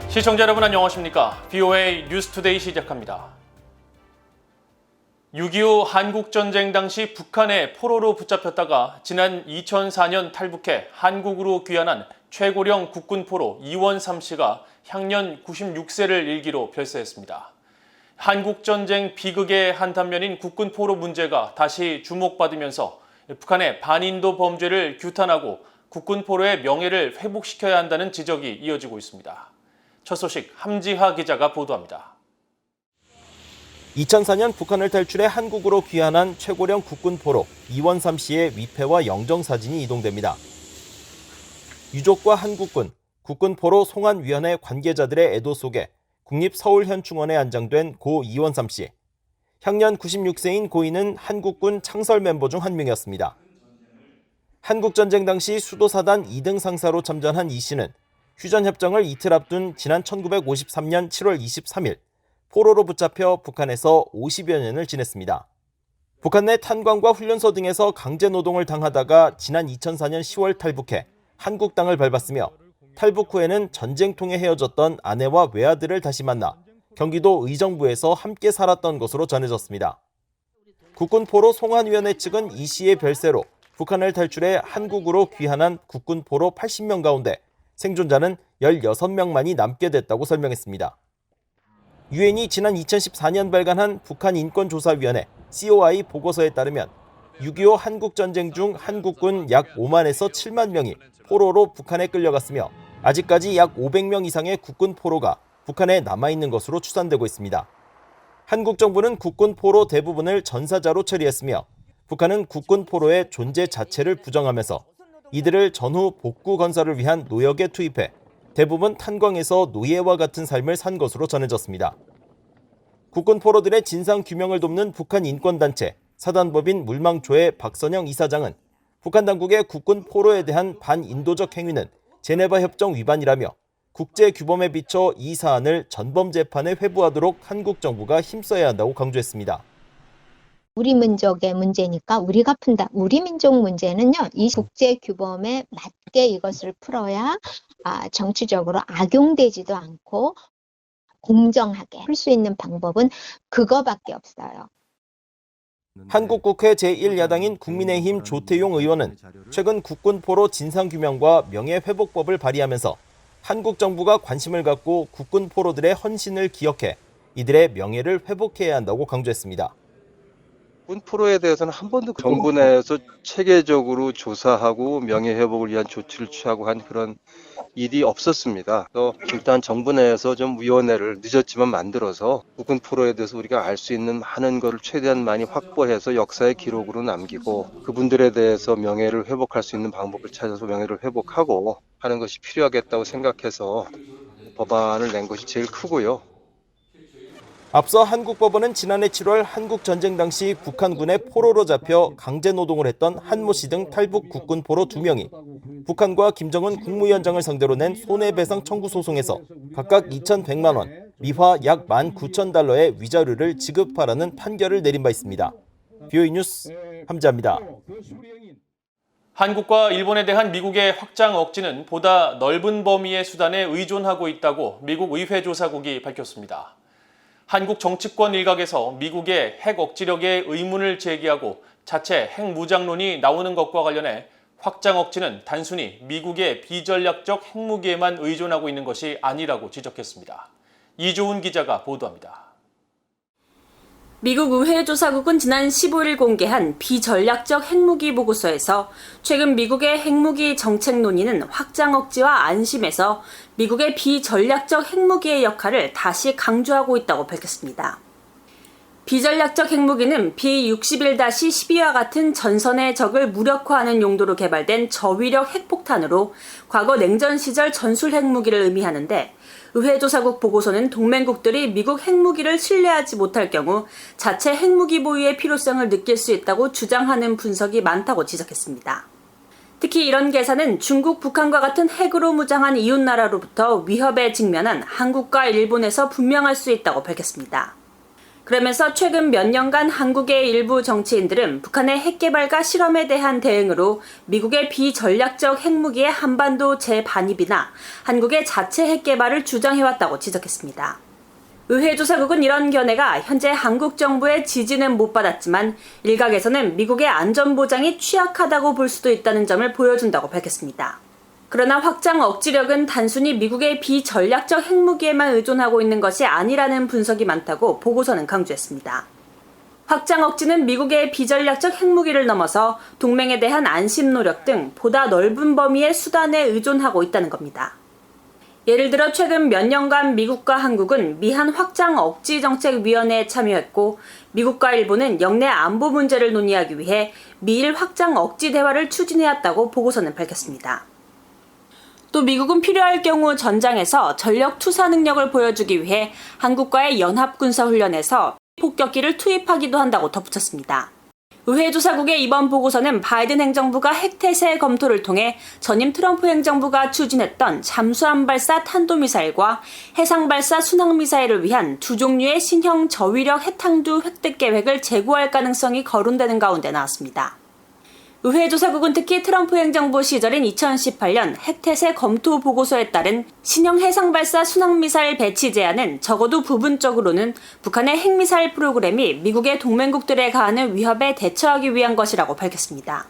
시청자 여러분 안녕하십니까? BOA 뉴스투데이 시작합니다. 6.25 한국전쟁 당시 북한의 포로로 붙잡혔다가 지난 2004년 탈북해 한국으로 귀환한 최고령 국군포로 이원삼 씨가 향년 96세를 일기로 별세했습니다. 한국전쟁 비극의 한 단면인 국군포로 문제가 다시 주목받으면서 북한의 반인도 범죄를 규탄하고 국군포로의 명예를 회복시켜야 한다는 지적이 이어지고 있습니다. 첫 소식 함지하 기자가 보도합니다. 2004년 북한을 탈출해 한국으로 귀환한 최고령 국군포로 이원삼 씨의 위패와 영정사진이 이동됩니다. 유족과 한국군, 국군포로 송환위원회 관계자들의 애도 속에 국립서울현충원에 안장된 고 이원삼 씨. 향년 96세인 고인은 한국군 창설 멤버 중 한 명이었습니다. 한국전쟁 당시 수도사단 2등 상사로 참전한 이 씨는 휴전협정을 이틀 앞둔 지난 1953년 7월 23일 포로로 붙잡혀 북한에서 50여 년을 지냈습니다. 북한 내 탄광과 훈련소 등에서 강제노동을 당하다가 지난 2004년 10월 탈북해 한국 땅을 밟았으며 탈북 후에는 전쟁통에 헤어졌던 아내와 외아들을 다시 만나 경기도 의정부에서 함께 살았던 것으로 전해졌습니다. 국군포로 송환위원회 측은 이 씨의 별세로 북한을 탈출해 한국으로 귀환한 국군포로 80명 가운데 생존자는 16명만이 남게 됐다고 설명했습니다. 유엔이 지난 2014년 발간한 북한인권조사위원회 COI 보고서에 따르면 6.25 한국전쟁 중 한국군 약 5만에서 7만 명이 포로로 북한에 끌려갔으며 아직까지 약 500명 이상의 국군 포로가 북한에 남아있는 것으로 추산되고 있습니다. 한국 정부는 국군 포로 대부분을 전사자로 처리했으며 북한은 국군 포로의 존재 자체를 부정하면서 이들을 전후 복구 건설을 위한 노역에 투입해 대부분 탄광에서 노예와 같은 삶을 산 것으로 전해졌습니다. 국군 포로들의 진상 규명을 돕는 북한 인권단체 사단법인 물망초의 박선영 이사장은 북한 당국의 국군 포로에 대한 반인도적 행위는 제네바 협정 위반이라며 국제 규범에 비춰 이 사안을 전범 재판에 회부하도록 한국 정부가 힘써야 한다고 강조했습니다. 우리 민족의 문제니까 우리가 푼다. 우리 민족 문제는요. 이 국제 규범에 맞게 이것을 풀어야 정치적으로 악용되지도 않고 공정하게 풀 수 있는 방법은 그거밖에 없어요. 한국 국회 제1야당인 국민의힘 조태용 의원은 최근 국군포로 진상규명과 명예회복법을 발의하면서 한국 정부가 관심을 갖고 국군포로들의 헌신을 기억해 이들의 명예를 회복해야 한다고 강조했습니다. 군포로에 대해서는 한 번도 정부 내에서 체계적으로 조사하고 명예회복을 위한 조치를 취하고 한 그런 일이 없었습니다. 그래서 일단 정부 내에서 좀 위원회를 늦었지만 만들어서 군포로에 대해서 우리가 알 수 있는 많은 것을 최대한 많이 확보해서 역사의 기록으로 남기고 그분들에 대해서 명예를 회복할 수 있는 방법을 찾아서 명예를 회복하고 하는 것이 필요하겠다고 생각해서 법안을 낸 것이 제일 크고요. 앞서 한국법원은 지난해 7월 한국전쟁 당시 북한군의 포로로 잡혀 강제노동을 했던 한모 씨 등 탈북 국군 포로 2명이 북한과 김정은 국무위원장을 상대로 낸 손해배상 청구 소송에서 각각 2,100만 원, 미화 약 19,000달러의 위자료를 지급하라는 판결을 내린 바 있습니다. BOA 뉴스 함지하입니다. 한국과 일본에 대한 미국의 확장 억지는 보다 넓은 범위의 수단에 의존하고 있다고 미국 의회조사국이 밝혔습니다. 한국 정치권 일각에서 미국의 핵 억지력에 의문을 제기하고 자체 핵무장론이 나오는 것과 관련해 확장 억지는 단순히 미국의 비전략적 핵무기에만 의존하고 있는 것이 아니라고 지적했습니다. 이조은 기자가 보도합니다. 미국 의회조사국은 지난 15일 공개한 비전략적 핵무기 보고서에서 최근 미국의 핵무기 정책 논의는 확장 억지와 안심에서 미국의 비전략적 핵무기의 역할을 다시 강조하고 있다고 밝혔습니다. 비전략적 핵무기는 B-61-12와 같은 전선의 적을 무력화하는 용도로 개발된 저위력 핵폭탄으로 과거 냉전 시절 전술 핵무기를 의미하는데 의회조사국 보고서는 동맹국들이 미국 핵무기를 신뢰하지 못할 경우 자체 핵무기 보유의 필요성을 느낄 수 있다고 주장하는 분석이 많다고 지적했습니다. 특히 이런 계산은 중국, 북한과 같은 핵으로 무장한 이웃나라로부터 위협에 직면한 한국과 일본에서 분명할 수 있다고 밝혔습니다. 그러면서 최근 몇 년간 한국의 일부 정치인들은 북한의 핵개발과 실험에 대한 대응으로 미국의 비전략적 핵무기의 한반도 재반입이나 한국의 자체 핵개발을 주장해왔다고 지적했습니다. 의회조사국은 이런 견해가 현재 한국 정부의 지지는 못 받았지만 일각에서는 미국의 안전보장이 취약하다고 볼 수도 있다는 점을 보여준다고 밝혔습니다. 그러나 확장 억지력은 단순히 미국의 비전략적 핵무기에만 의존하고 있는 것이 아니라는 분석이 많다고 보고서는 강조했습니다. 확장 억지는 미국의 비전략적 핵무기를 넘어서 동맹에 대한 안심 노력 등 보다 넓은 범위의 수단에 의존하고 있다는 겁니다. 예를 들어 최근 몇 년간 미국과 한국은 미한 확장 억지 정책위원회에 참여했고 미국과 일본은 영내 안보 문제를 논의하기 위해 미일 확장 억지 대화를 추진해왔다고 보고서는 밝혔습니다. 또 미국은 필요할 경우 전장에서 전력 투사 능력을 보여주기 위해 한국과의 연합군사훈련에서 폭격기를 투입하기도 한다고 덧붙였습니다. 의회조사국의 이번 보고서는 바이든 행정부가 핵태세 검토를 통해 전임 트럼프 행정부가 추진했던 잠수함 발사 탄도미사일과 해상 발사 순항미사일을 위한 두 종류의 신형 저위력 핵탄두 획득 계획을 재고할 가능성이 거론되는 가운데 나왔습니다. 의회조사국은 특히 트럼프 행정부 시절인 2018년 핵태세 검토 보고서에 따른 신형 해상발사 순항미사일 배치 제한은 적어도 부분적으로는 북한의 핵미사일 프로그램이 미국의 동맹국들에 가하는 위협에 대처하기 위한 것이라고 밝혔습니다.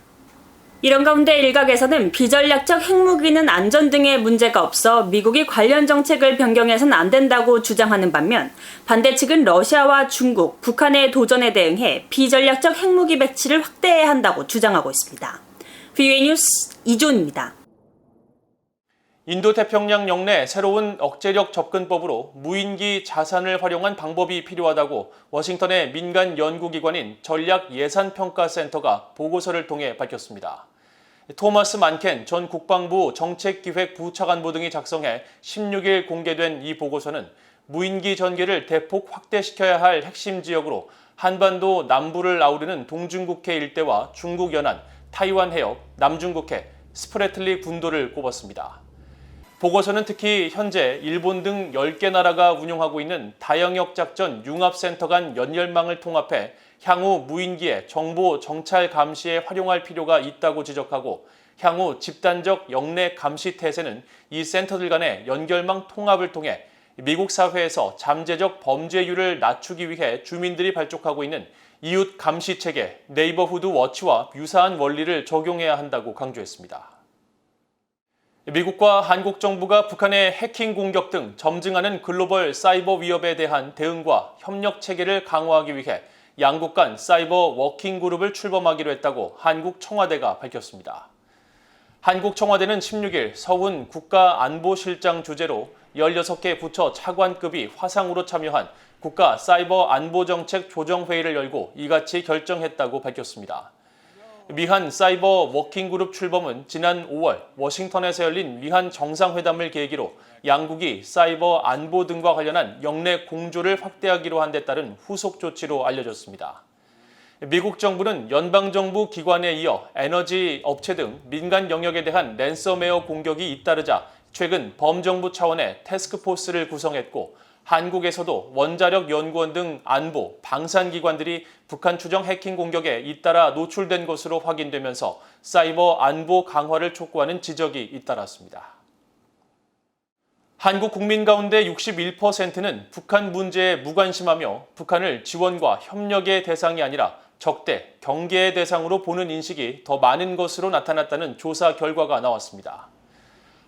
이런 가운데 일각에서는 비전략적 핵무기는 안전 등의 문제가 없어 미국이 관련 정책을 변경해서는 안 된다고 주장하는 반면 반대 측은 러시아와 중국, 북한의 도전에 대응해 비전략적 핵무기 배치를 확대해야 한다고 주장하고 있습니다. VOA 뉴스 이존입니다. 인도태평양 영내 새로운 억제력 접근법으로 무인기 자산을 활용한 방법이 필요하다고 워싱턴의 민간 연구기관인 전략예산평가센터가 보고서를 통해 밝혔습니다. 토마스 만켄 전 국방부 정책기획부차관보 등이 작성해 16일 공개된 이 보고서는 무인기 전개를 대폭 확대시켜야 할 핵심 지역으로 한반도 남부를 아우르는 동중국해 일대와 중국 연안, 타이완 해역, 남중국해, 스프레틀리 군도를 꼽았습니다. 보고서는 특히 현재 일본 등 10개 나라가 운영하고 있는 다영역 작전 융합센터 간 연결망을 통합해 향후 무인기의 정보 정찰 감시에 활용할 필요가 있다고 지적하고 향후 집단적 영내 감시 태세는 이 센터들 간의 연결망 통합을 통해 미국 사회에서 잠재적 범죄율을 낮추기 위해 주민들이 발족하고 있는 이웃 감시 체계 네이버후드 워치와 유사한 원리를 적용해야 한다고 강조했습니다. 미국과 한국 정부가 북한의 해킹 공격 등 점증하는 글로벌 사이버 위협에 대한 대응과 협력 체계를 강화하기 위해 양국 간 사이버 워킹 그룹을 출범하기로 했다고 한국 청와대가 밝혔습니다. 한국 청와대는 16일 서훈 국가안보실장 주재로 16개 부처 차관급이 화상으로 참여한 국가 사이버 안보정책 조정회의를 열고 이같이 결정했다고 밝혔습니다. 미한 사이버 워킹그룹 출범은 지난 5월 워싱턴에서 열린 미한 정상회담을 계기로 양국이 사이버 안보 등과 관련한 영내 공조를 확대하기로 한 데 따른 후속 조치로 알려졌습니다. 미국 정부는 연방정부 기관에 이어 에너지 업체 등 민간 영역에 대한 랜섬웨어 공격이 잇따르자 최근 범정부 차원의 태스크포스를 구성했고 한국에서도 원자력 연구원 등 안보, 방산기관들이 북한 추정 해킹 공격에 잇따라 노출된 것으로 확인되면서 사이버 안보 강화를 촉구하는 지적이 잇따랐습니다. 한국 국민 가운데 61%는 북한 문제에 무관심하며 북한을 지원과 협력의 대상이 아니라 적대, 경계의 대상으로 보는 인식이 더 많은 것으로 나타났다는 조사 결과가 나왔습니다.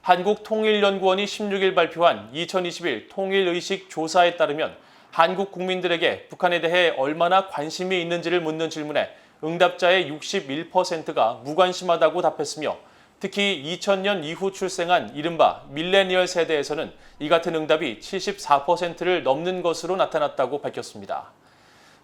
한국통일연구원이 16일 발표한 2021 통일의식 조사에 따르면 한국 국민들에게 북한에 대해 얼마나 관심이 있는지를 묻는 질문에 응답자의 61%가 무관심하다고 답했으며 특히 2000년 이후 출생한 이른바 밀레니얼 세대에서는 이 같은 응답이 74%를 넘는 것으로 나타났다고 밝혔습니다.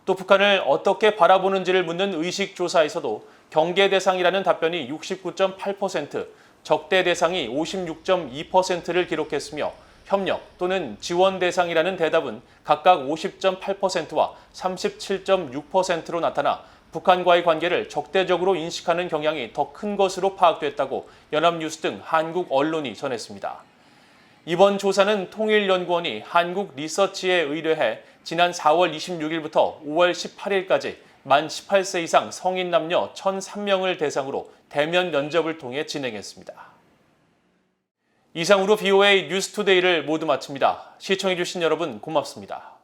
또 북한을 어떻게 바라보는지를 묻는 의식조사에서도 경계 대상이라는 답변이 69.8%, 적대 대상이 56.2%를 기록했으며 협력 또는 지원 대상이라는 대답은 각각 50.8%와 37.6%로 나타나 북한과의 관계를 적대적으로 인식하는 경향이 더 큰 것으로 파악됐다고 연합뉴스 등 한국 언론이 전했습니다. 이번 조사는 통일연구원이 한국리서치에 의뢰해 지난 4월 26일부터 5월 18일까지 만 18세 이상 성인 남녀 1,003명을 대상으로 대면 면접을 통해 진행했습니다. 이상으로 BOA 뉴스투데이를 모두 마칩니다. 시청해주신 여러분 고맙습니다.